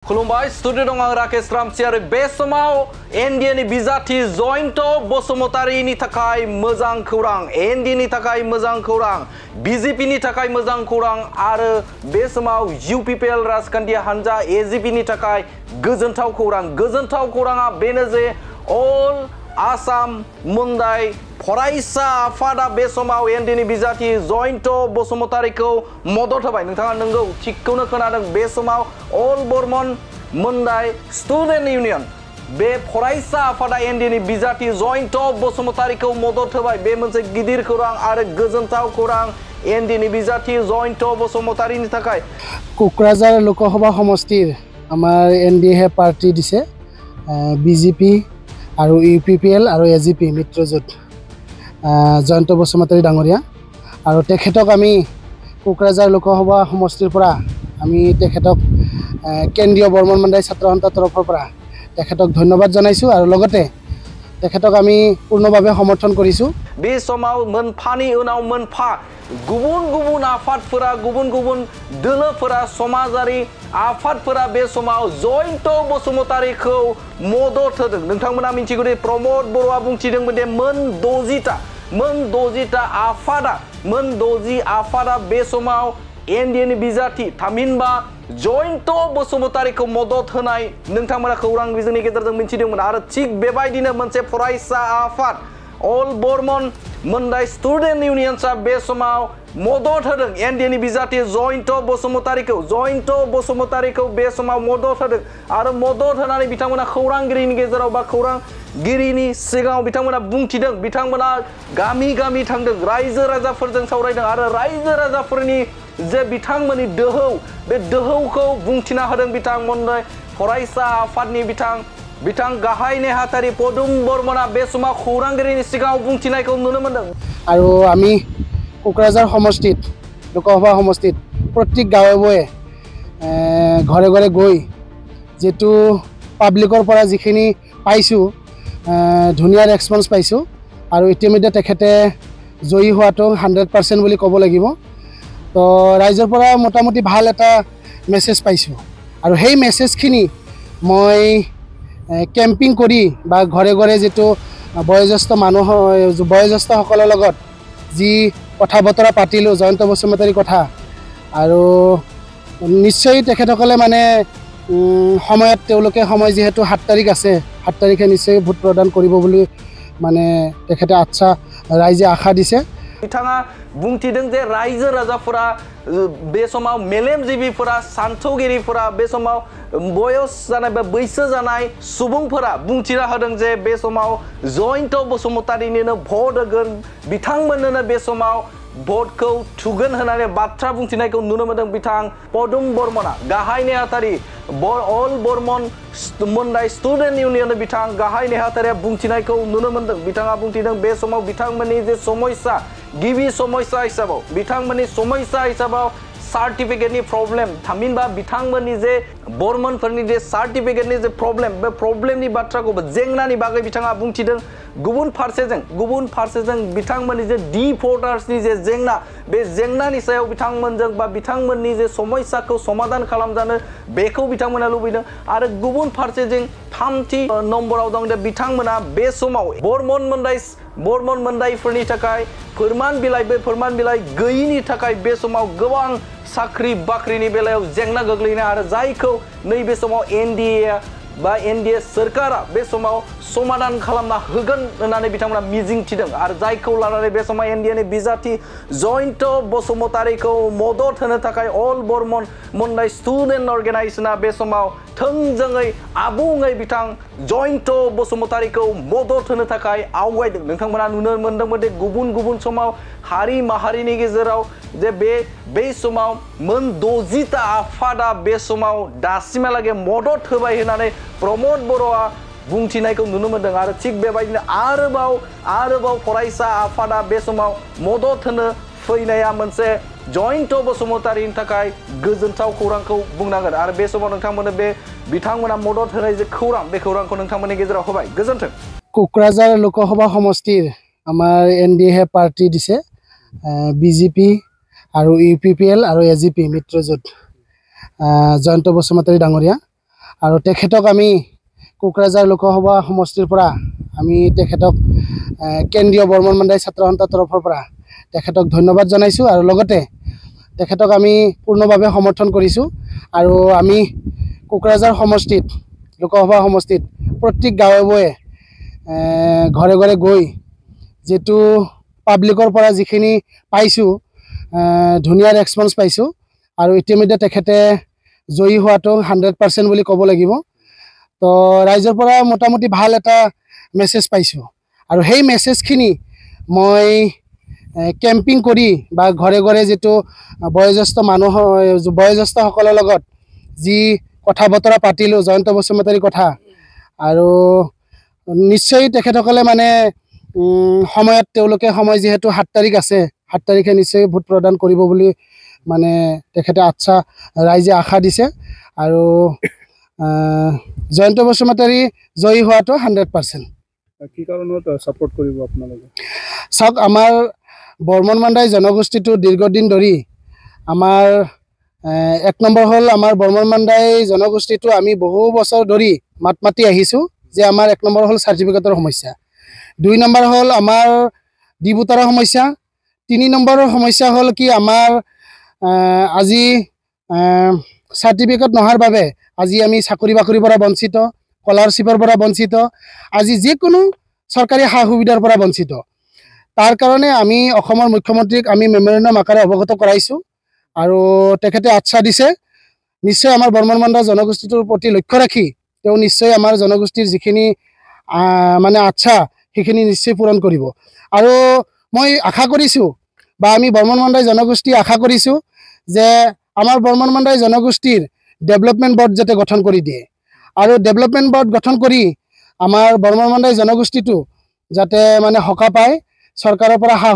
खुलुमबाय स्टुडियो दं आं राकेश रामसियारि बे समाव एनडिएनि बिजाथि जयन्त बसुमतारिनि थाखाय मोजां खौरां एनडिएनि थाखाय मोजां खौरां बिजेपिनि थाखाय मोजां खौरां आरो बे समाव इउपिपिएल राजखान्थि हान्जा एजिपिनि थाखाय गोजोनथाव खौराङा बेनो जे अल आसाम मुन्दाइ फरायसा आफादा बे समाव एनडिएनि बिजाथि जयन्त बसुमतारिखौ मदद होबाय। नोंथाङा नंगौ थिगखौनो खोनादों। बे समाव अल बर्मन मुन्दाइ स्टुडेन्ट इउनियन बे फरायसा आफादा एनडिएनि बिजाथि जयन्त बसुमतारिखौ मदद होबाय। बे मोनसे गिदिर खौरां आरो गोजोनथाव खौरां एनडिएनि बिजाथि जयन्त बसुमतारिनि थाखाय। कोक्राझार लोकसभा समष्टिर आमार एनडिए पार्टी दिसे बिजेपि और इउपिपिएल और एजिपि मित्रजोट जयन्त बसुमतारी डांगरिया और तेखेतक आमी कोक्राझार लोकसभा समष्टिर परा आमी तेखेतक केंद्रीय बर्मन मुन्दाइ छात्र सन्थार तरफर परा तेखेतक धन्यवाद जानाइछु और लगते तेखेतक आमी पूर्णभावे समर्थन करिछु। बे समाव मोनफानि उनाव मोनफा गुबुन गुबुन आफादफोरा गुबुन गुबुन दोलोफोरा समाजारि आफादफोरा बे समाव जयन्त बसुमतारिखौ मदद होदों। नोंथांमोना मिथिगौ दे प्रमद बर'आ बुंथिदोंमोन दे मोन 60 आफादा बे समाव एनडिएनि बिजाथि थामहिनबा जयन्त बसुमतारिखौ मदद होनाय नोंथांमोना खौरां बिजोंनि गेजेरजों मिथिदोंमोन आरो थिग बेबायदिनो मोनसे फरायसा आफाद अल बर्मन मुन्दाइ स्टुडेन्ट इउनियन्सआ बे समाव मदद होदों एनडिएनि बिजाथि जयन्त बसुमतारिखौ बे समाव मदद होदों आरो मदद होनानै बिथांमोना खौरांगिरिनि गेजेराव बा खौरांगिरिनि सिगाङाव बिथांमोना बुंथिदों। बिथांमोना गामि गामि थांदों रायजो राजाफोरजों सावरायदों आरो रायजो राजाफोरनि जे बिथांमोननि दोहौ बे दोहौखौ बुंथिना होदों। बिथांमोननो फरायसा आफादनि बिथां गाहाय नेहाथारि पदुम बर्मना बे समाव खौरांगिरिनि सिगाङाव बुंथिनायखौ नुनो मोनदों। आरो आमी कोक्राझार समष्टित लोकसभा समष्टित प्रत्येक गाँवे घरे घरे गई जेतु पाब्लिकर परा जिखिनि पाइछु धुनिया रेसपन्स पाइछु और इतिमध्ये तेखेते जयी होवातो 100% बुली कब लागिब। तो राइजर परा मोटामुटी भाल एटा मेसेज पाइछु और हेई मेसेजखिनि मैं केम्पिंग करी बा घरे घरे जेतु बयोज्येष्ठ मानुह बयोज्येष्ठসকলৰ লগত जी कथा बतरा पातिलो जयन्त बसुमतारी कथा और निश्चय तेखेतসকলে माने সময়ত তেওঁলোকে समय जेहेतु 7 तारिख আছে 7 तारिखे निश्चय भोट प्रदान करिब बुली माने तेखेते आच्छा राइजे आशा दिसे। बिथाङा बुंथिदों जे रायजो राजाफोरा बे समाव मेलेमजिबिफोरा सान्थौगिरिफोरा बे समाव बयस जानाय बा बैसो जानाय सुबुंफोरा बुंथिना होदों जे बे समाव जयन्त बसुमतारिनिनो भट होगोन बिथांमोननो बे समाव भटखौ थुगोन होननानै बाथ्रा बुंथिनायखौ नुनो मोनदों। बिथां पदुम बर्मना गाहाय नेहाथारि अल बर्मन मुन्दाइ स्टुडेन्ट इउनियन बिथां गाहाय नेहाथारिया बुंथिनायखौ नुनो मोनदों। बिथाङा बुंथिदों बे समाव बिथांमोननि जे समस्या गिबि समस्या हिसाबाव बिथांमोननि समस्या हिसाबाव सार्टिफिकेटनि प्रब्लेम थामहिनबा बिथांमोननि जे बर्मनफोरनि जे सार्टिफिकेटनि जे प्रब्लेम बे प्रब्लेमनि बाथ्राखौबो जेंनानि बागै बिथाङा बुंथिदों। गुबुन फारसेजों बिथांमोननि जे डिफर्टार्सनि जे जेंना बे जेंनानि सायाव बिथांमोनजों बा बिथांमोननि जे समस्याखौ समाधान खालामजानो बेखौ बिथांमोना लुबैदों आरो गुबुन फारसेजों थामथि नम्बराव दं दे बिथांमोना बे समाव बर्मन मुन्दाइफोरनि थाखाय फोरमान बिलाइ गैयिनि थाखाय बे समाव गोबां साख्रि बाख्रिनि बेलायाव जेंना गोग्लैनाय आरो जायखौ नैबे समाव एनडिए सरकारा बे समाव समाधान खालामना होगोन होननानै बिथांमोना मिजिंथिदों आरो जायखौ लानानै बे समाव एनडिएनि बिजाथि जयन्त बसुमतारिखौ मदद होनो थाखाय अल बर्मन मुन्दाइ स्टुडेन्ट अर्गेनाइजेसना बे समाव थोंजोङै आबुङै बिथां जयन्त बसुमतारिखौ मदद होनो थाखाय आवगायदों। नोंथांमोना नुनो मोनदोंमोन दे गुबुन समाव हारि माहारिनि गेजेराव जे बे समाव मोन 60 आफादा बे समाव दासिमहालागै मदद होबाय होननानै प्रमद बर'आ बुंथिनायखौ नुनो मोनदों आरो थिग बेबायदिनो आरोबाव फरायसा आफादा बे समाव मदद होनो फैनाया मोनसे जयन्त बसुमतारिनि थाखाय गोजोनथाव खौरांखौ बुंनांगोन आरो बे समाव नोंथांमोननो बे बिथांमोना मदद होनाय जे खौरां बे खौरांखौ नोंथांमोननि गेजेराव होबाय। गोजोन्थों। कोक्राझार लोकसभा समष्टिर आमार एनडिए पार्टी दिसे बिजेपि और इउपिपिएल और एजिपि मित्रजोट जयन्त बसुमतारी डांगरिया আৰু তেখেতক আমি কোকৰাঝাৰ লোকসভা সমষ্টিৰ পৰা আমি তেখেতক কেন্দ্ৰীয় বৰ্মন মাণ্ডাই ছাত্ৰ সন্থাৰ তৰফৰ পৰা তেখেতক ধন্যবাদ জনাইছোঁ আৰু লগতে তেখেতক আমি পূৰ্ণভাৱে সমৰ্থন কৰিছোঁ আৰু আমি কোকৰাঝাৰ সমষ্টিত লোকসভা সমষ্টিত প্ৰত্যেক গাঁৱে ঘৰে ঘৰে গৈ যেটো পাব্লিকৰ পৰা যিখিনি পাইছোঁ ধুনীয়া ৰেছপন্স পাইছোঁ আৰু ইতিমধ্যে তেখেতে জয়ী হোৱাটো 100% বুলি ক'ব লাগিব তো ৰাইজৰ পৰা মোটামুটি ভাল এটা মেছেজ পাইছোঁ আৰু সেই মেছেজখিনি মই কেম্পিং কৰি বা ঘৰে ঘৰে যেটো বয়োজ্যেষ্ঠসকলৰ লগত যি কথা বতৰা পাতিলোঁ জয়ন্ত বসুমতাৰীৰ কথা আৰু নিশ্চয় তেখেতসকলে মানে সময়ত তেওঁলোকে সময় যেহেতু 7 তাৰিখ আছে 7 তাৰিখে নিশ্চয় ভোট প্ৰদান কৰিব বুলি মানে তেখেতে আচ্ছা ৰাইজে আশা দিছে আৰু জয়ন্ত বসুমতাৰী জয়ী হোৱাটো 100%। কি কাৰণত সাপোৰ্ট কৰিব আপোনালোকে? চাওক আমাৰ বৰ্মন মাণ্ডাই জনগোষ্ঠীটো দীৰ্ঘদিন ধৰি আমাৰ 1 নম্বৰ হ'ল আমাৰ বৰ্মন মাণ্ডাই জনগোষ্ঠীটো আমি বহু বছৰ ধৰি মাতি আহিছোঁ যে আমাৰ 1 নম্বৰ হ'ল চাৰ্টিফিকেটৰ সমস্যা, 2 নম্বৰ হ'ল আমাৰ ডিবুটাৰৰ সমস্যা, 3 নম্বৰৰ সমস্যা হ'ল কি আমাৰ আজি চাৰ্টিফিকেট নোহোৱাৰ বাবে আজি আমি চাকৰি বাকৰিৰ পৰা বঞ্চিত, স্কলাৰশ্বিপৰ পৰা বঞ্চিত, আজি যিকোনো চৰকাৰী সা সুবিধাৰ পৰা বঞ্চিত। তাৰ কাৰণে আমি অসমৰ মুখ্যমন্ত্ৰীক আমি মেমৰেণ্ডাম আকাৰে অৱগত কৰাইছোঁ আৰু তেখেতে আচ্ছা দিছে। নিশ্চয় আমাৰ বৰ্মন মাণ্ডা জনগোষ্ঠীটোৰ প্ৰতি লক্ষ্য ৰাখি তেওঁ নিশ্চয় আমাৰ জনগোষ্ঠীৰ যিখিনি মানে আচ্ছা সেইখিনি নিশ্চয় পূৰণ কৰিব আৰু মই আশা কৰিছোঁ বা আমি বৰ্মন মাণ্ডাই জনগোষ্ঠী আশা কৰিছোঁ যে আমাৰ বৰ্মন মাণ্ডাই জনগোষ্ঠীৰ ডেভেলপমেণ্ট বৰ্ড যাতে গঠন কৰি দিয়ে আৰু ডেভেলপমেণ্ট বৰ্ড গঠন কৰি আমাৰ বৰ্মন মাণ্ডাই জনগোষ্ঠীটো যাতে মানে হকা পায়, চৰকাৰৰ পৰা সা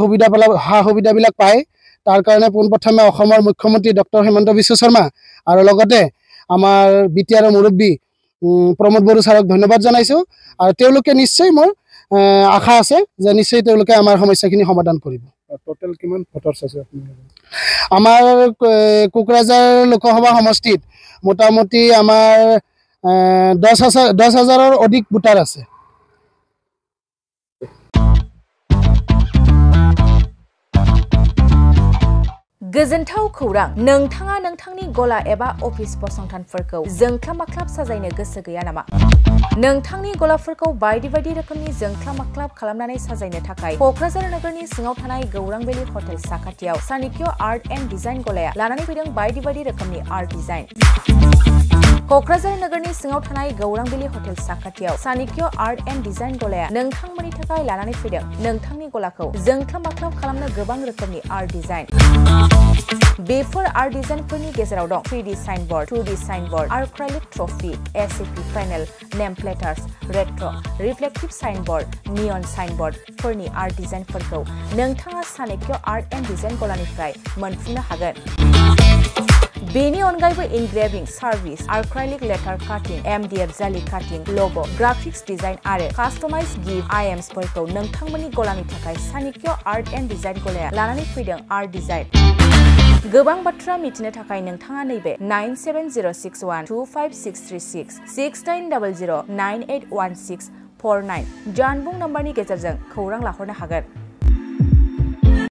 সুবিধাবিলাক পায়। তাৰ কাৰণে পোনপ্ৰথমে অসমৰ মুখ্যমন্ত্ৰী ডক্টৰ হিমন্ত বিশ্ব শৰ্মা আৰু লগতে আমাৰ বিটিআৰৰ মুৰব্বী প্ৰমোদ বড়ো ছাৰক ধন্যবাদ জনাইছোঁ আৰু তেওঁলোকে নিশ্চয় মোৰ আশা আছে যে নিশ্চয় তেওঁলোকে আমাৰ সমস্যাখিনি সমাধান কৰিব। টোটেল কিমান ভোটাৰ্ছ আছে আপোনালোকৰ? আমাৰ কোকৰাঝাৰ লোকসভা সমষ্টিত মোটামুটি আমাৰ 10,000-ৰ অধিক ভোটাৰ আছে। गोजोनथाव खौरां, नोंथाङा नोंथांनि गला एबा अफिस फसंथानफोरखौ जोंख्लाब माख्लाब साजायनो गोसो गैया नामा? नोंथांनि गलाफोरखौ बायदि बायदि रोखोमनि जोंख्लाब माख्लाब खालामनानै साजायनो थाखाय क'क्राझार नोगोरनि सिङाव थानाय गौरां भेलि हटेल साखाथियाव चाणक्य आर्ट एन्ड डिजाइन गलाया लानानै फैदों बायदि बायदि रोखोमनि आर्ट डिजाइन। क'क्राझार नोगोरनि सिङाव थानाय गौरां भेलि हटेल साखाथियाव चाणक्य आर्ट एन्ड डिजाइन गलाया नोंथांमोननि थाखाय लानानै फैदों नोंथांनि गलाखौ जोंख्लाब माख्लाब खालामनो गोबां रोखोमनि आर्ट डिजाइन। बेफोर आर्ट डिजाइनफोरनि गेजेराव दं 3D signboard, 2D signboard, acrylic trophy, SAP panel, name प्लेटार्स, रेट्रो, रिफ्लेक्टिभ साइनबोर्ड, नियन साइनबोर्डफोरनि आर्ट डिजाइनफोरखौ नोंथाङा चाणक्य आर्ट एन्ड डिजाइन गलानिफ्राय मोनफुंनो हागोन। बेनि अनगायैबो इनग्रेविं सार्भिस, आर्क्राइलिक लेटार काटिं, एमडीएफ जालि काटिं, लोगो, ग्राफिक्स डिजाइन आरो कास्टमाइज गिफ्ट आइटेम्सफोरखौ नोंथांमोननि गलानि थाखाय चाणक्य आर्ट एन्ड डिजाइन गलाया लानानै फैदों आर्ट डिजाइन। गोबां बाथ्रा मिथिनो थाखाय नोंथाङा नैबे 9706125636 6800981649 जानबुं नम्बरनि गेजेरजों खौरां लाहरनो हागोन।